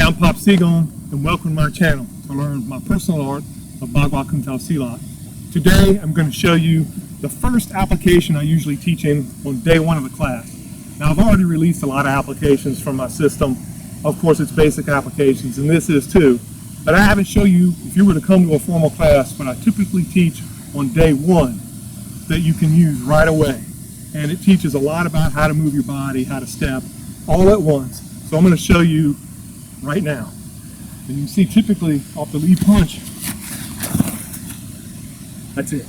I'm Pop Seagon, and welcome to my channel to learn my personal art of Bagua Kuntao Silat. Today I'm going to show you the first application I usually teach in on day one of the class. Now I've already released a lot of applications from my system. Of course it's basic applications, and this is too. But I haven't shown you, if you were to come to a formal class, what I typically teach on day one that you can use right away. And it teaches a lot about how to move your body, how to step, all at once. So I'm going to show you right now. And you can see typically off the lead punch, that's it.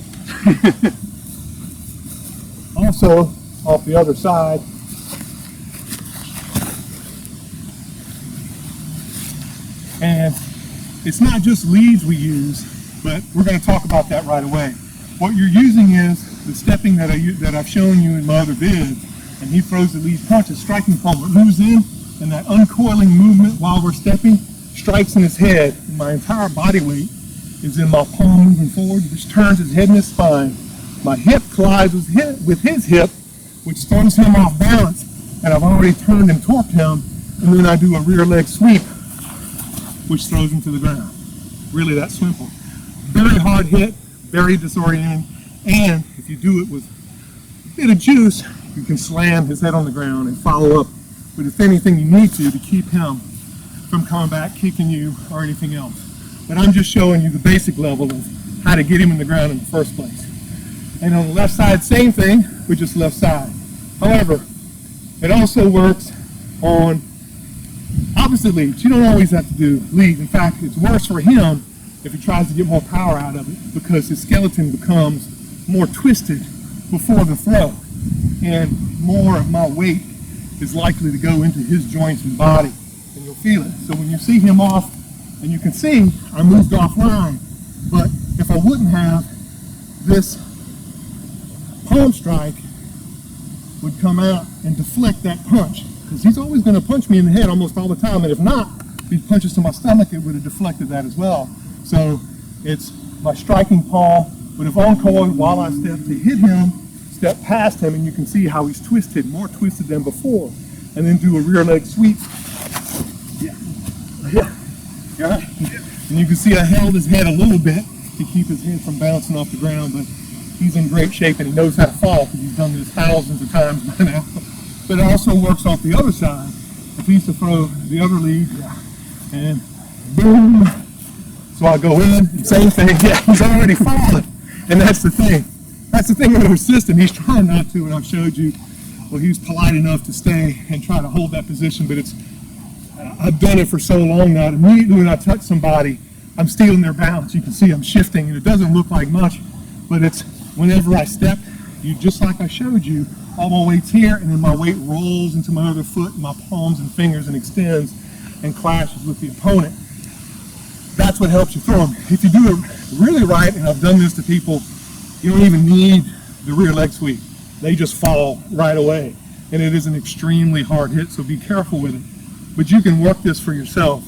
Also off the other side, and it's not just leads we use, but we're going to talk about that right away. What you're using is the stepping that I've shown you in my other vids, and he throws the lead punch, his striking palm, it moves in, and that uncoiling movement while we're stepping strikes in his head, and my entire body weight is in my palm moving forward, which turns his head and his spine. My hip collides with his hip, which throws him off balance, and I've already turned and torqued him, and then I do a rear leg sweep, which throws him to the ground. Really that simple. Very hard hit, very disorienting, and if you do it with a bit of juice, you can slam his head on the ground and follow up with if anything you need to keep him from coming back, kicking you, or anything else. But I'm just showing you the basic level of how to get him in the ground in the first place. And on the left side, same thing, with just left side. However, it also works on opposite leads. You don't always have to do lead. In fact, it's worse for him if he tries to get more power out of it, because his skeleton becomes more twisted before the throw, and more of my weight is likely to go into his joints and body, and you'll feel it. So when you see him off, and you can see I moved offline, but if I wouldn't have, this palm strike would come out and deflect that punch, because he's always going to punch me in the head almost all the time, and if not, if he punches to my stomach, it would have deflected that as well. So it's my striking palm would have uncoiled while I step to hit him, step past him, and you can see how he's twisted, more twisted than before, and then do a rear leg sweep. Yeah. Yeah. And you can see I held his head a little bit to keep his head from bouncing off the ground, but he's in great shape and he knows how to fall because he's done this thousands of times by now. But it also works off the other side. If he used to throw the other lead, and boom. So I go in, same thing, yeah, he's already fallen. And that's the thing. That's the thing with our system. He's trying not to, and I've showed you, well, he was polite enough to stay and try to hold that position, but I've done it for so long now, immediately when I touch somebody, I'm stealing their balance. You can see I'm shifting, and it doesn't look like much, but it's whenever I step, just like I showed you, all my weight's here, and then my weight rolls into my other foot, and my palms and fingers, and extends and clashes with the opponent. That's what helps you throw them. If you do it really right, and I've done this to people, you don't even need the rear leg sweep. They just fall right away. And it is an extremely hard hit, so be careful with it. But you can work this for yourself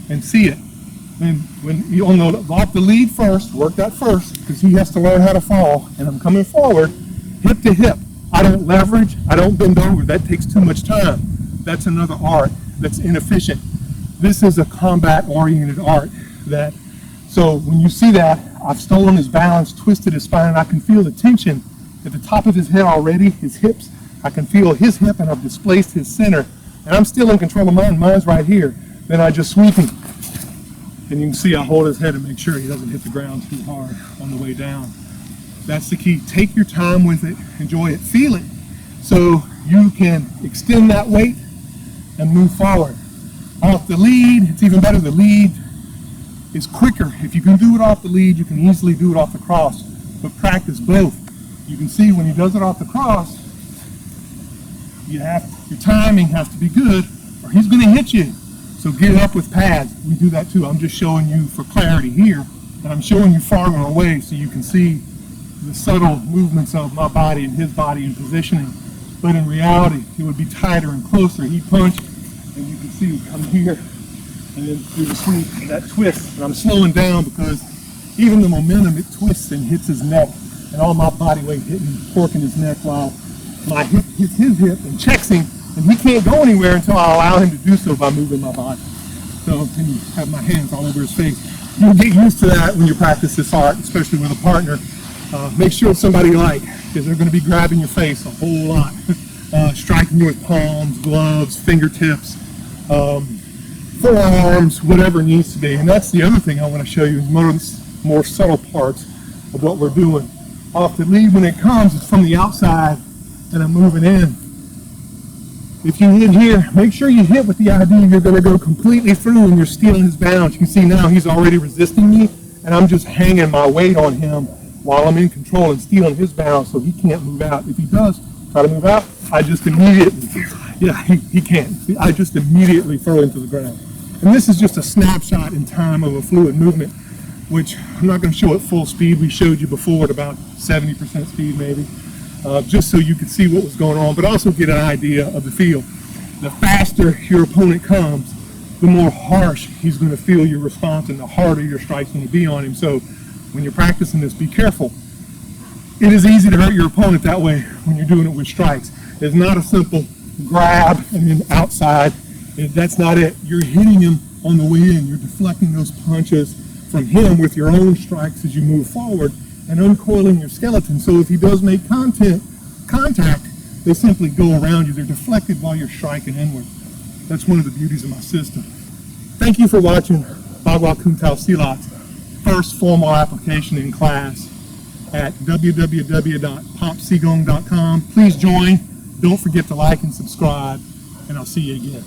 and see it. And when you lock the lead first, work that first, because he has to learn how to fall. And I'm coming forward, hip to hip. I don't leverage, I don't bend over. That takes too much time. That's another art that's inefficient. This is a combat-oriented art. So when you see that, I've stolen his balance, twisted his spine, and I can feel the tension at the top of his head already, his hips. I can feel his hip, and I've displaced his center. And I'm still in control of mine. Mine's right here. Then I just sweep him. And you can see I hold his head to make sure he doesn't hit the ground too hard on the way down. That's the key. Take your time with it. Enjoy it. Feel it. So you can extend that weight and move forward. Off the lead, it's even better. The lead is quicker. If you can do it off the lead, you can easily do it off the cross. But practice both. You can see when he does it off the cross, your timing has to be good, or he's going to hit you. So get up with pads. We do that too. I'm just showing you for clarity here, and I'm showing you farther away so you can see the subtle movements of my body and his body in positioning. But in reality, it would be tighter and closer. He'd punch, and you can see him come here, and then do the sweep, and that twist. And I'm slowing down because even the momentum, it twists and hits his neck, and all my body weight hitting, torquing his neck while my hip hits his hip and checks him, and he can't go anywhere until I allow him to do so by moving my body. So, and you have my hands all over his face. You'll get used to that when you practice this art, especially with a partner. Make sure it's somebody you like, because they're going to be grabbing your face a whole lot. Striking you with palms, gloves, fingertips, forearms, whatever it needs to be. And that's the other thing I want to show you, more subtle parts of what we're doing. Off the lead, when it comes, it's from the outside, and I'm moving in. If you hit here, make sure you hit with the idea you're going to go completely through and you're stealing his balance. You can see now he's already resisting me, and I'm just hanging my weight on him while I'm in control and stealing his balance so he can't move out. If he does try to move out, I just immediately, he can't. I just immediately throw him to the ground. And this is just a snapshot in time of a fluid movement, which I'm not going to show at full speed. We showed you before at about 70% speed maybe. Just so you could see what was going on, but also get an idea of the feel. The faster your opponent comes, the more harsh he's going to feel your response and the harder your strike's going to be on him. So when you're practicing this, be careful. It is easy to hurt your opponent that way when you're doing it with strikes. It's not a simple grab and then outside. That's not it. You're hitting him on the way in. You're deflecting those punches from him with your own strikes as you move forward, and uncoiling your skeleton. So if he does make contact, they simply go around you. They're deflected while you're striking inward. That's one of the beauties of my system. Thank you for watching Bagua Kuntao Silat's first formal application in class at www.popsigong.com. Please join. Don't forget to like and subscribe, and I'll see you again.